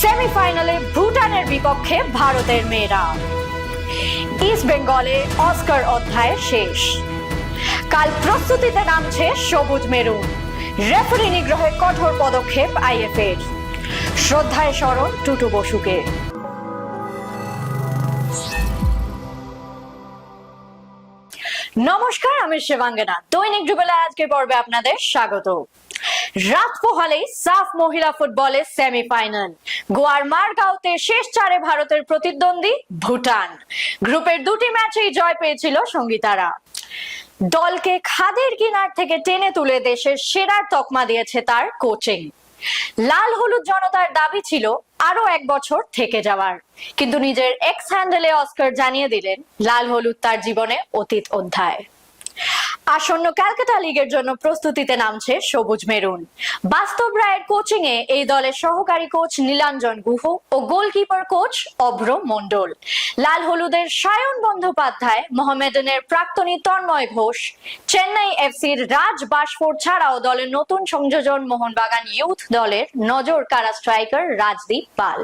সেমিফাইনালে ভুটানের বিপক্ষে ভারতের মেয়েরা। ইস্ট বেঙ্গলে অস্কার অধ্যায় শেষ। কাল প্রস্তুতিতে নামছে সবুজ মেরুন। রেফারি নিগ্রহে কঠোর পদক্ষেপ আইএফএর। শ্রদ্ধায় স্মরণ টুটু বসুকে। নমস্কার, আমি শিবাঙ্গনা। দৈনিক যুগলা আজকের পর্বে আপনাদের স্বাগত। রাত পোহালেই সাফ মহিলা ফুটবলে সেমিফাইনাল। গোয়ার মারগাঁওতে শেষ চারে ভারতের প্রতিদ্বন্দ্বী ভুটান। গ্রুপের দুটি ম্যাচেই জয় পেয়েছিল সঙ্গীতারা। দলকে খাদের কিনার থেকে টেনে তুলে দেশের সেরার তকমা দিয়েছে তার কোচিং। লাল হলুদ জনতার দাবি ছিল আরো এক বছর থেকে যাওয়ার, কিন্তু নিজের এক্স হ্যান্ডেলে অস্কার জানিয়ে দিলেন লাল হলুদ তার জীবনে অতীত অধ্যায়। আসন্ন ক্যালকাটা লিগের জন্য প্রস্তুতিতে নামছে সবুজ মেরুন। বাস্তব রায়ের কোচিং এ এই দলের সহকারী কোচ নীলাঞ্জন গুহ ও গোলকিপার কোচ অভ্র মণ্ডল। লাল হলুদের সায়ন বন্দ্যোপাধ্যায়, মোহামেডানের প্রাক্তনী তন্ময় ঘোষ, চেন্নাই এফসির রাজ বাশফোর্ড ছাড়াও দলের নতুন সংযোজন মোহনবাগান ইউথ দলের নজর কাড়া স্ট্রাইকার রাজদীপ পাল।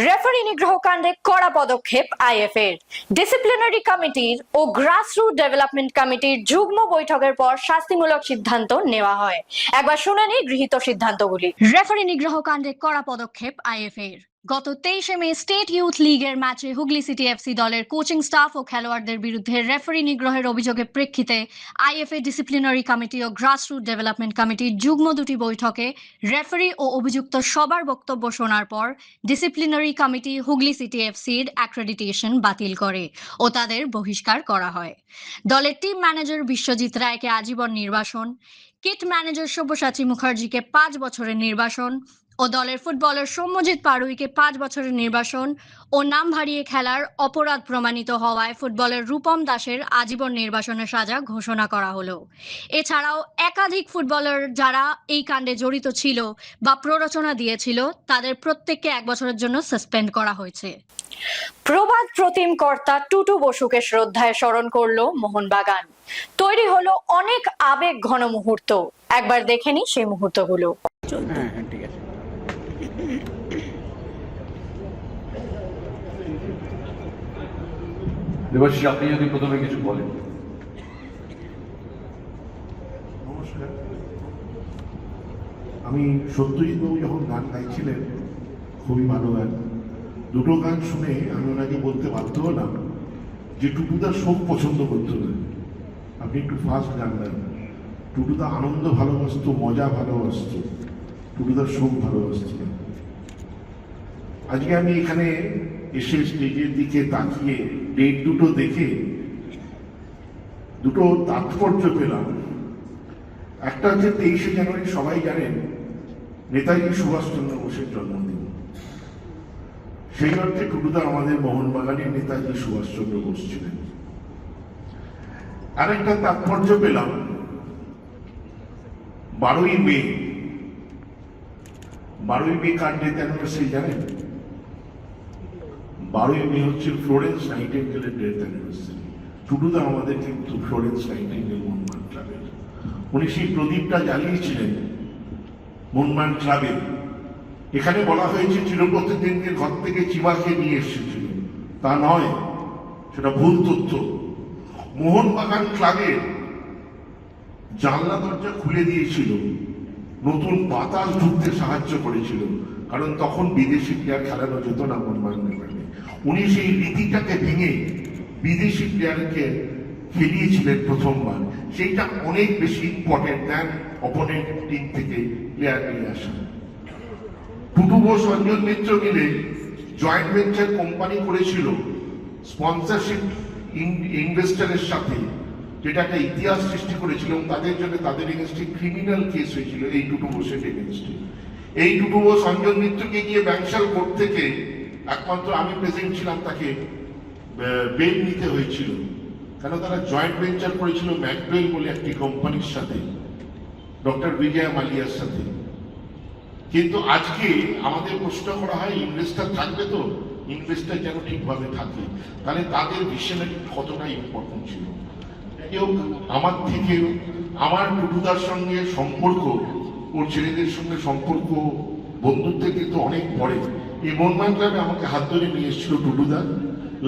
রেফারি নিগ্রহ কাণ্ডে কড়া পদক্ষেপ আইএফএর। ডিসিপ্লিনারি কমিটির ও গ্রাসরুট ডেভেলপমেন্ট কমিটির যুগ্ম বৈঠকের পর শাস্তিমূলক সিদ্ধান্ত নেওয়া হয়। একবার শুনে নিই গৃহীত সিদ্ধান্তগুলি। রেফারি নিগ্রহ কাণ্ডে কড়া পদক্ষেপ আইএফএর। গত 23 মে স্টেট ইউথ লিগের ম্যাচে হুগলি সিটি এফসি দলের কোচিং স্টাফ ও খেলোয়াড়দের বিরুদ্ধে রেফারি নিগ্রহের অভিযোগের প্রেক্ষিতে আইএফএ ডিসিপ্লিনারি কমিটি ও গ্রাসরুট ডেভেলপমেন্ট কমিটির যুগ্ম দুটি বৈঠকে রেফারি ও অভিযুক্ত সবার বক্তব্য শোনার পর ডিসিপ্লিনারি কমিটি হুগলি সিটি এফসির অ্যাক্রেডিটেশন বাতিল করে ও তাদের বহিষ্কার করা হয়। দলের টিম ম্যানেজার বিশ্বজিৎ রায়কে আজীবন নির্বাসন, কিট ম্যানেজার সব্যসাচী মুখার্জিকে 5 বছরের নির্বাসন ও দলের ফুটবলার সৌম্যজিৎ পাড়ুইকে 5 বছরের নির্বাসন ও নাম হারিয়ে খেলার অপরাধ প্রমাণিত হওয়ায় ফুটবলের রূপম দাসের আজীবন নির্বাসনের সাজা ঘোষণা করা হলো। এছাড়াও একাধিক ফুটবলার যারা এই কাণ্ডে জড়িত ছিল বা প্ররোচনা দিয়েছিল তাদের প্রত্যেককে 1 বছরের জন্য সাসপেন্ড করা হয়েছে। প্রবাদ প্রতিম কর্তা টুটু বসুকে শ্রদ্ধায় স্মরণ করলো মোহনবাগান। তৈরি হলো অনেক আবেগ ঘন মুহূর্ত। একবার দেখে নি সেই মুহূর্তগুলো। ঠিক আছে। দেবাশিস, আপনি যদি প্রথমে কিছু বলেন। নমস্কার। আমি সত্যজিৎ বাবু যখন গান গাইছিলেন, খুবই ভালো গান, দুটো গান শুনে আমি ওনাকে বলতে বাধ্য হলাম যে টুটুদার শোক পছন্দ করতো না, আপনি একটু ফাস্ট গান গান। টুটুদা আনন্দ ভালোবাসতো, মজা ভালোবাসতো, টুটুদার শোক ভালোবাসতো না। আজকে আমি এখানে এসে স্টেজের দিকে তাকিয়ে ডেট দুটো দেখে দুটো তাৎপর্য পেলাম। একটা হচ্ছে 23শে জানুয়ারি, সবাই জানেন নেতাজি সুভাষচন্দ্র বোসের জন্মদিন। সেই অর্থে টুটুদা আমাদের মোহনবাগানের নেতাজি সুভাষচন্দ্র বোস ছিলেন। আরেকটা তাৎপর্য পেলাম 12ই মে। 12ই মে কার ডেথ অ্যানিভার্সারি জানেন? 12ই মে হচ্ছে ফ্লোরেন্স নাইটিঙ্গেলের ডেথ অ্যানিভার্সারি। টুটুদা আমাদের কিন্তু ফ্লোরেন্স নাইটিঙ্গেল মনমান ক্লাবের, উনি সেই প্রদীপটা জ্বালিয়েছিলেন মনমান ক্লাবে। এখানে বলা হয়েছে চিরপ্রতিদিনকে ঘর থেকে চিমাকে নিয়ে এসেছিল, তা নয়, সেটা ভুল তথ্য। মোহনবাগান ক্লাবের জানলা দরজা খুলে দিয়েছিল, নতুন বাতাস ঢুকতে সাহায্য করেছিল, কারণ তখন বিদেশি প্লেয়ার খেলানো যেত না মোহনবাগান ক্লাবে। উনি সেই রীতিটাকে ভেঙে বিদেশি প্লেয়ারকে খেলিয়েছিলেন প্রথমবার। সেইটা অনেক বেশি ইম্পর্টেন্ট দেন অপোনেন্ট টিম থেকে প্লেয়ার নিয়ে আসা। টুটু বোস, অঞ্জন মিত্র মিলে জয়েন্ট ভেঞ্চার কোম্পানি করেছিল স্পন্সরশিপ ইনভেস্টরের সাথে, যেটা একটা ইতিহাস সৃষ্টি করেছিল। তাদের জন্য তাদের এগেনস্টে ক্রিমিনাল কেস হয়েছিল এই টুটু বোসের এগেনস্টে। এই টুটু বোস অঞ্জন মিত্রকে গিয়ে ব্যাংশাল কোর্ট থেকে, একমাত্র আমি প্রেজেন্ট ছিলাম, তাকে বেল নিতে হয়েছিল, কেন তারা জয়েন্ট ভেঞ্চার করেছিল ম্যাকডোয়েল বলে একটি কোম্পানির সাথে, ডক্টর বিজয় মালিয়ার সাথে। কিন্তু আজকে আমাদের প্রশ্ন করা হয় ইনভেস্টার থাকবে তো, ইনভেস্টার যেন ঠিকভাবে থাকে, তাহলে তাদের ভিশনারি কতটা ইম্পর্টেন্ট ছিল। কেউ আমার থেকে, আমার টুটুদার সঙ্গে সম্পর্ক, ওর ছেলেদের সঙ্গে সম্পর্ক বন্ধুত্বের কিন্তু অনেক পরে, এই মনমান ক্লাবে আমাকে হাত ধরে নিয়ে এসেছিল টুটুদা,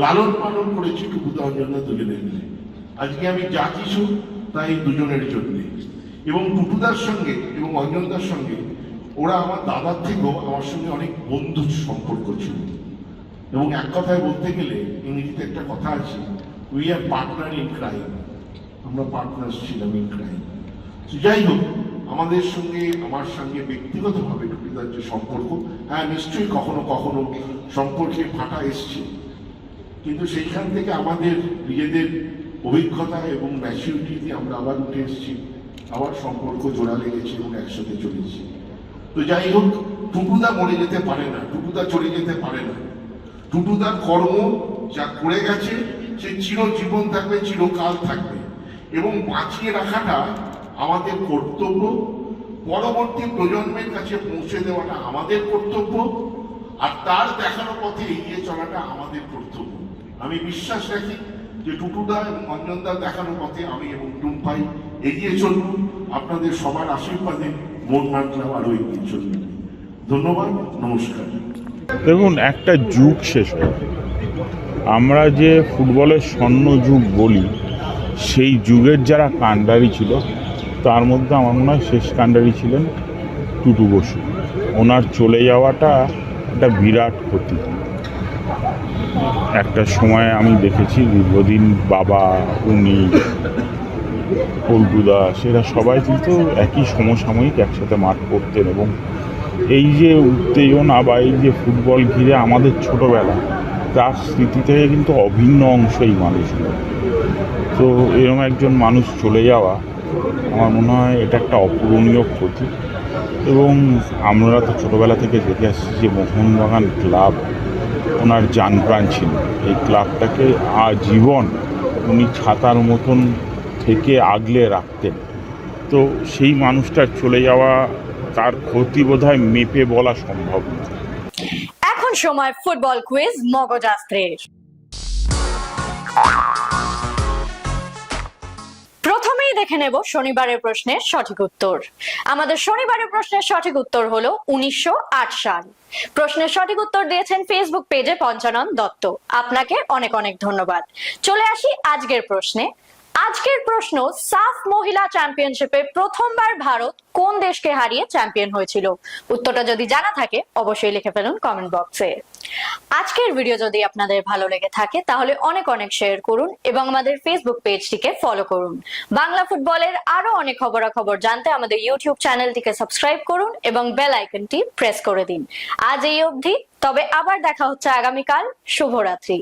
লালন পালন করেছি টুটুদা অঞ্জনদা দুজনে মিলে। আজকে আমি যা কিছু তাই দুজনের জন্যে। এবং টুটুদার সঙ্গে এবং অঞ্জনদার সঙ্গে ওরা আমার দাদার থেকেও আমার সঙ্গে অনেক বন্ধুর সম্পর্ক ছিল। এবং এক কথায় বলতে গেলে ইংরেজিতে একটা কথা আছে, we are partner in crime, আমরা পার্টনার ছিলাম ইন ক্রাইম। যাই হোক, আমাদের সঙ্গে আমার সঙ্গে ব্যক্তিগতভাবে টুটুদার যে সম্পর্ক, হ্যাঁ নিশ্চয়ই কখনো কখনো সম্পর্কে ফাটা এসছে, কিন্তু সেইখান থেকে আমাদের নিজেদের অভিজ্ঞতা এবং ম্যাচুরিটিতে আমরা আবার উঠে এসেছি, আবার সম্পর্ক জোড়া লেগেছে এবং একসাথে চলেছি। তো যাই হোক, টুটুদা মরে যেতে পারে না, টুটুদা চলে যেতে পারে না। টুটুদার কর্ম যা করে গেছে সে চিরজীবন থাকবে, চিরকাল থাকবে, এবং বাঁচিয়ে রাখাটা আমাদের কর্তব্য, পরবর্তী প্রজন্মের কাছে পৌঁছে দেওয়াটা আমাদের কর্তব্য, আর তার দেখানো পথে এগিয়ে চলাটা আমাদের কর্তব্য। আমি বিশ্বাস রাখি যে টুটুদা এবং অঞ্জনদার দেখানো পথে আমি এবং টুম্পাই এগিয়ে চলব। আপনাদের সবার আশীর্বাদে মনমান ক্লাব আরও এগিয়ে চলবে। ধন্যবাদ, নমস্কার। দেখুন, একটা যুগ শেষ হয়ে গেল। আমরা যে ফুটবলের স্বর্ণ যুগ বলি, সেই যুগের যারা কাণ্ডারি ছিল তার মধ্যে আমার মনে হয় শেষ কাণ্ডারি ছিলেন টুটু বসু। ওনার চলে যাওয়াটা একটা বিরাট ক্ষতি। একটা সময় আমি দেখেছি দীর্ঘদিন বাবা, উনি, পল্টুদা, সেরা সবাই কিন্তু একই সমসাময়িক একসাথে মাঠ করতেন, এবং এই যে উত্তেজনা বা এই যে ফুটবল ঘিরে আমাদের ছোটোবেলা, তার স্মৃতি থেকে কিন্তু অভিন্ন অংশ এই মানুষগুলো। তো এরকম একজন মানুষ চলে যাওয়া আমার মনে হয় এটা একটা অপূরণীয় ক্ষতি। এবং আমরা তো ছোটোবেলা থেকে দেখে আসছি যে মোহনবাগান ক্লাব ওনার জানপ্রাণ ছিল। এই ক্লাবটাকে আজীবন উনি ছাতার মতন থেকে আগলে রাখতেন। তো সেই মানুষটার চলে যাওয়া, তার ক্ষতি বোধহয় মেপে বলা সম্ভব না। এখন সময় ফুটবল কুইজ মগজাস্ত্রের। প্রথমেই দেখে নেব শনিবারের প্রশ্নের সঠিক উত্তর। আমাদের শনিবারের প্রশ্নের সঠিক উত্তর হলো 1908 সাল। প্রশ্নের সঠিক উত্তর দিয়েছেন ফেসবুক পেজে পঞ্চানন দত্ত। আপনাকে অনেক অনেক ধন্যবাদ। চলে আসি আজকের প্রশ্নে। আজকের প্রশ্ন, সাফ মহিলা চ্যাম্পিয়নশিপে প্রথমবার ভারত কোন দেশকে হারিয়ে চ্যাম্পিয়ন হয়েছিল? উত্তরটা যদি জানা থাকে অবশ্যই লিখে ফেলুন কমেন্ট বক্সে। আজকের ভিডিও যদি আপনাদের ভালো লেগে থাকে তাহলে অনেক অনেক শেয়ার করুন এবং আমাদের ফেসবুক পেজটিকে ফলো করুন। বাংলা ফুটবলের আরো অনেক খবরাখবর জানতে আমাদের ইউটিউব চ্যানেলটিকে সাবস্ক্রাইব করুন এবং বেল আইকনটি প্রেস করে দিন। আজ এই অবধি, তবে আবার দেখা হচ্ছে আগামীকাল। শুভরাত্রি।